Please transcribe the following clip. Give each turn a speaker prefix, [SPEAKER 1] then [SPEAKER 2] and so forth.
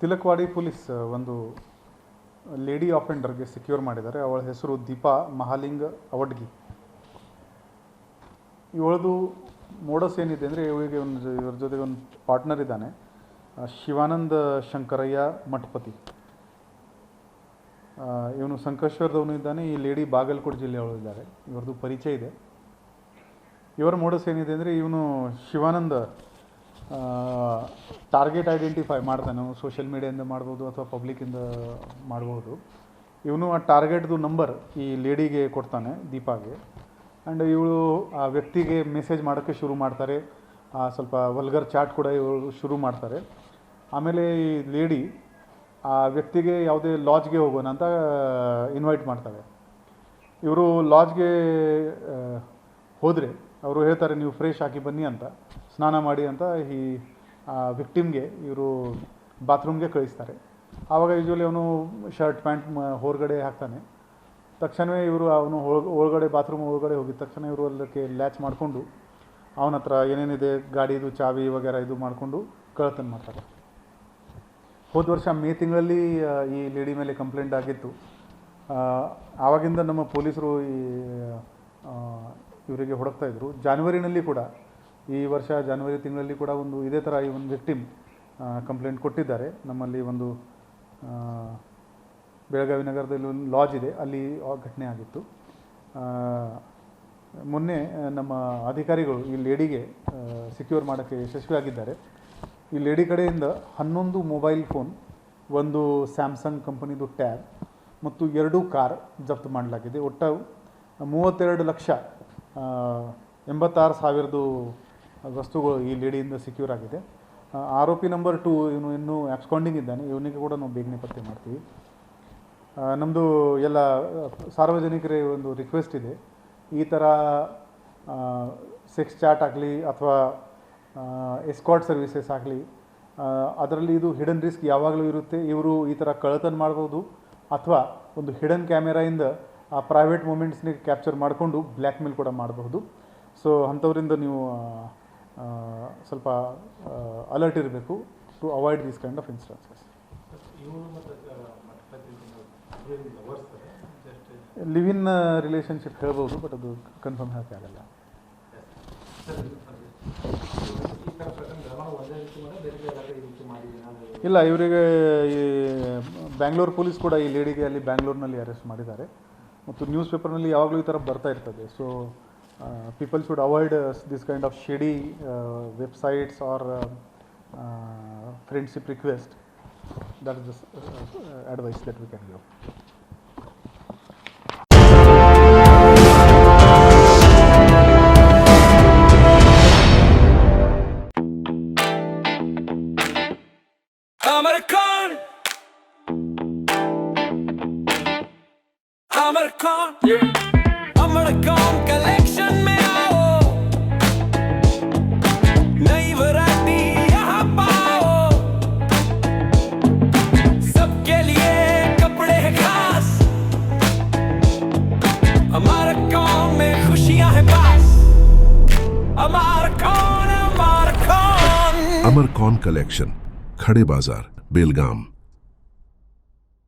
[SPEAKER 1] ತಿಲಕ್ವಾಡಿ police ಒಂದು lady ಆಫೆಂಡರ್ಗೆ secure ಮಾಡಿದ್ದಾರೆ. ಅವಳ ಹೆಸರು ದೀಪಾ ಮಹಾಲಿಂಗ್ ಅವಡ್ಗಿ. ಇವಳದು ಮೋಡಸ್ ಏನಿದೆ ಅಂದರೆ, ಇವಳಿಗೆ ಇವ್ರ ಜೊತೆಗೆ ಒಂದು ಪಾರ್ಟ್ನರ್ ಇದ್ದಾನೆ, ಶಿವಾನಂದ ಶಂಕರಯ್ಯ ಮಠಪತಿ. ಇವನು ಸಂಕೇಶ್ವರದವನು ಇದ್ದಾನೆ. ಈ ಲೇಡಿ ಬಾಗಲಕೋಟೆ ಜಿಲ್ಲೆಯವರು ಇದ್ದಾರೆ. ಇವ್ರದ್ದು ಪರಿಚಯ ಇದೆ. ಇವರ ಮೋಡಸ್ ಏನಿದೆ ಅಂದರೆ, ಇವನು ಶಿವಾನಂದ ಟಾರ್ಗೆಟ್ ಐಡೆಂಟಿಫೈ ಮಾಡ್ತಾನೆ. ಅವನು ಸೋಷಿಯಲ್ ಮೀಡಿಯಾದಿಂದ ಮಾಡ್ಬೋದು ಅಥವಾ ಪಬ್ಲಿಕ್ಕಿಂದ ಮಾಡ್ಬೋದು. ಇವನು ಆ ಟಾರ್ಗೆಟ್ದು ನಂಬರ್ ಈ ಲೇಡಿಗೆ ಕೊಡ್ತಾನೆ, ದೀಪಾಗೆ. ಆ್ಯಂಡ್ ಇವಳು ಆ ವ್ಯಕ್ತಿಗೆ ಮೆಸೇಜ್ ಮಾಡೋಕ್ಕೆ ಶುರು ಮಾಡ್ತಾರೆ. ಸ್ವಲ್ಪ ವಲ್ಗರ್ ಚಾಟ್ ಕೂಡ ಇವಳು ಶುರು ಮಾಡ್ತಾರೆ. ಆಮೇಲೆ ಈ ಲೇಡಿ ಆ ವ್ಯಕ್ತಿಗೆ ಯಾವುದೇ ಲಾಡ್ಜ್ಗೆ ಹೋಗೋಣ ಅಂತ ಇನ್ವೈಟ್ ಮಾಡ್ತಾರೆ. ಇವರು ಲಾಡ್ಜ್ಗೆ ಹೋದರೆ ಅವರು ಹೇಳ್ತಾರೆ, ನೀವು ಫ್ರೆಶ್ ಹಾಕಿ ಬನ್ನಿ ಅಂತ, ಸ್ನಾನ ಮಾಡಿ ಅಂತ ಈ ವಿಕ್ಟಿಮ್ಗೆ ಇವರು ಬಾತ್ರೂಮ್ಗೆ ಕಳಿಸ್ತಾರೆ. ಆವಾಗ ಯೂಶ್ವಲಿ ಅವನು ಶರ್ಟ್ ಪ್ಯಾಂಟ್ ಹೊರಗಡೆ ಹಾಕ್ತಾನೆ. ತಕ್ಷಣವೇ ಇವರು ಅವನು ಒಳಗಡೆ ಬಾತ್ರೂಮ್ ಒಳಗಡೆ ಹೋಗಿದ ತಕ್ಷಣ ಇವರು ಅದಕ್ಕೆ ಲ್ಯಾಚ್ ಮಾಡಿಕೊಂಡು ಅವನ ಹತ್ರ ಏನೇನಿದೆ ಗಾಡಿದು ಚಾವಿ ವಗೇರ ಇದು ಮಾಡಿಕೊಂಡು ಕಳ್ಳತನ ಮಾಡ್ತಾರೆ. ಹೋದ ವರ್ಷ ಮೇ ತಿಂಗಳಲ್ಲಿ ಈ ಲೇಡಿ ಮೇಲೆ ಕಂಪ್ಲೇಂಟ್ ಆಗಿತ್ತು. ಆವಾಗಿಂದ ನಮ್ಮ ಪೊಲೀಸರು ಇವರಿಗೆ ಹುಡುಕ್ತಾಯಿದ್ರು. ಜಾನ್ವರಿನಲ್ಲಿ ಕೂಡ, ಈ ವರ್ಷ ಜಾನ್ವರಿ ತಿಂಗಳಲ್ಲಿ ಕೂಡ ಒಂದು ಇದೇ ಥರ ಈ ಒಂದು ವಿಕ್ಟಿಮ್ ಕಂಪ್ಲೇಂಟ್ ಕೊಟ್ಟಿದ್ದಾರೆ. ನಮ್ಮಲ್ಲಿ ಒಂದು ಬೆಳಗಾವಿ ನಗರದಲ್ಲಿ ಒಂದು ಲಾಡ್ಜ್ ಇದೆ, ಅಲ್ಲಿ ಘಟನೆ ಆಗಿತ್ತು. ಮೊನ್ನೆ ನಮ್ಮ ಅಧಿಕಾರಿಗಳು ಈ ಲೇಡಿಗೆ ಸೆಕ್ಯೂರ್ ಮಾಡೋಕ್ಕೆ ಯಶಸ್ವಿಯಾಗಿದ್ದಾರೆ. ಈ ಲೇಡಿ ಕಡೆಯಿಂದ 11 ಮೊಬೈಲ್ ಫೋನ್, ಒಂದು ಸ್ಯಾಮ್ಸಂಗ್ ಕಂಪನಿದು ಟ್ಯಾಬ್ ಮತ್ತು 2 ಕಾರ್ ಜಪ್ತು ಮಾಡಲಾಗಿದೆ. ಒಟ್ಟು 32,86,000 ವಸ್ತುಗಳು ಈ ಲೇಡಿಯಿಂದ ಸೆಕ್ಯೂರ್ ಆಗಿದೆ. ಆರೋಪಿ ನಂಬರ್ 2 ಇವನು ಇನ್ನೂ ಆಬ್ಸ್ಕಾಂಡಿಂಗ್ ಇದ್ದಾನೆ. ಇವನಿಗೆ ಕೂಡ ನಾವು ಬೇಗನೆ ಪತ್ತೆ ಮಾಡ್ತೀವಿ. ನಮ್ಮದು ಎಲ್ಲ ಸಾರ್ವಜನಿಕರೇ ಒಂದು ರಿಕ್ವೆಸ್ಟ್ ಇದೆ, ಈ ಥರ ಸೆಕ್ಸ್ ಚಾಟ್ ಆಗಲಿ ಅಥವಾ ಎಸ್ಕಾರ್ಟ್ ಸರ್ವಿಸಸ್ ಆಗಲಿ, ಅದರಲ್ಲಿ ಇದು ಹಿಡನ್ ರಿಸ್ಕ್ ಯಾವಾಗಲೂ ಇರುತ್ತೆ. ಇವರು ಈ ಥರ ಕಳ್ಳತನ ಮಾಡ್ಬೋದು ಅಥವಾ ಒಂದು ಹಿಡನ್ ಕ್ಯಾಮೆರಾಯಿಂದ ಆ ಪ್ರೈವೇಟ್ ಮೂಮೆಂಟ್ಸ್ನ ಕ್ಯಾಪ್ಚರ್ ಮಾಡಿಕೊಂಡು ಬ್ಲ್ಯಾಕ್ ಮೇಲ್ ಕೂಡ ಮಾಡಬಹುದು. ಸೊ ಅಂಥವರಿಂದ ನೀವು ಸ್ವಲ್ಪ ಅಲರ್ಟ್ ಇರಬೇಕು to avoid these kind of incidences. Live in relationship ಹೇಳ್ಬೋದು, ಬಟ್ ಅದು ಕನ್ಫರ್ಮ್ ಹೇಳೋಕ್ಕಾಗಲ್ಲ. ಇಲ್ಲ, ಇವರಿಗೆ ಈ ಬ್ಯಾಂಗ್ಳೂರು ಪೊಲೀಸ್ ಕೂಡ ಈ ಲೇಡಿಗೆ ಅಲ್ಲಿ ಬ್ಯಾಂಗ್ಳೂರಿನಲ್ಲಿ ಅರೆಸ್ಟ್ ಮಾಡಿದ್ದಾರೆ. ಮತ್ತು ನ್ಯೂಸ್ ಪೇಪರ್ನಲ್ಲಿ ಯಾವಾಗಲೂ ಈ ಥರ ಬರ್ತಾ ಇರ್ತದೆ. So people should avoid this kind of shady websites or friendship request. That is the advice that we can give.
[SPEAKER 2] Amarcon collection में आओ, नई वैरायटी यहाँ पाओ, सबके लिए कपड़े हैं खास, Amarcon में खुशियाँ हैं पास, Amarcon Amarcon
[SPEAKER 3] Amarcon collection, खड़े बाजार, बेलगाम।